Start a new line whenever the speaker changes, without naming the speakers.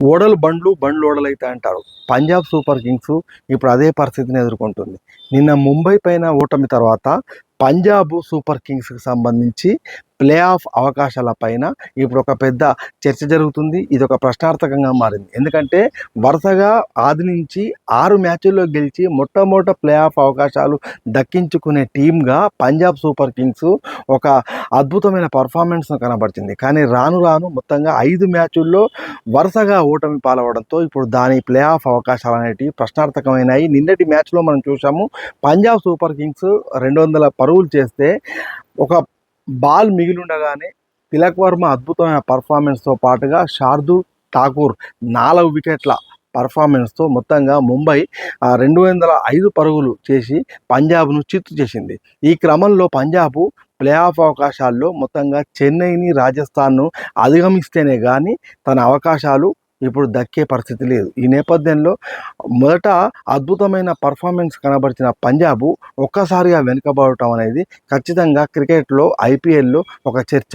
ఓడలు బండ్లు బండ్లు ఓడలైతే అంటారు. పంజాబ్ సూపర్ కింగ్స్ ఇప్పుడు అదే పరిస్థితిని ఎదుర్కొంటుంది. నిన్న ముంబై పైన ఓటమి తర్వాత పంజాబ్ సూపర్ కింగ్స్కి సంబంధించి ప్లే ఆఫ్ అవకాశాల పైన ఇప్పుడు ఒక పెద్ద చర్చ జరుగుతుంది. ఇది ఒక ప్రశ్నార్థకంగా మారింది. ఎందుకంటే వరుసగా ఆది నుంచి 6 మ్యాచ్ల్లో గెలిచి మొట్టమొదట ప్లే ఆఫ్ అవకాశాలు దక్కించుకునే టీమ్గా పంజాబ్ సూపర్ కింగ్స్ ఒక అద్భుతమైన పర్ఫార్మెన్స్ను కనబరిచింది. కానీ రాను రాను మొత్తంగా 5 మ్యాచుల్లో వరుసగా ఓటమి పాలవడంతో ఇప్పుడు దాని ప్లే ఆఫ్ అవకాశాలు అనేటివి ప్రశ్నార్థకమైనాయి. నిన్నటి మ్యాచ్లో మనం చూసాము, పంజాబ్ సూపర్ కింగ్స్ 200 పరుగులు చేస్తే ఒక బాల్ మిగిలిండగానే తిలక్ వర్మ అద్భుతమైన పర్ఫార్మెన్స్తో పాటుగా శార్దూల్ ఠాకూర్ 4 వికెట్ల పర్ఫార్మెన్స్తో మొత్తంగా ముంబై 205 పరుగులు చేసి పంజాబ్ను చిత్తు చేసింది. ఈ క్రమంలో పంజాబ్ ప్లే ఆఫ్ అవకాశాల్లో మొత్తంగా చెన్నైని, రాజస్థాన్ను అధిగమిస్తేనే కానీ తన అవకాశాలు ఇప్పుడు దక్కే పరిస్థితి లేదు. ఈ నేపథ్యంలో మొదట అద్భుతమైన పర్ఫార్మెన్స్ కనబరిచిన పంజాబ్ ఒక్కసారిగా వెనుకబడటం అనేది ఖచ్చితంగా క్రికెట్లో, ఐపీఎల్లో ఒక చర్చ.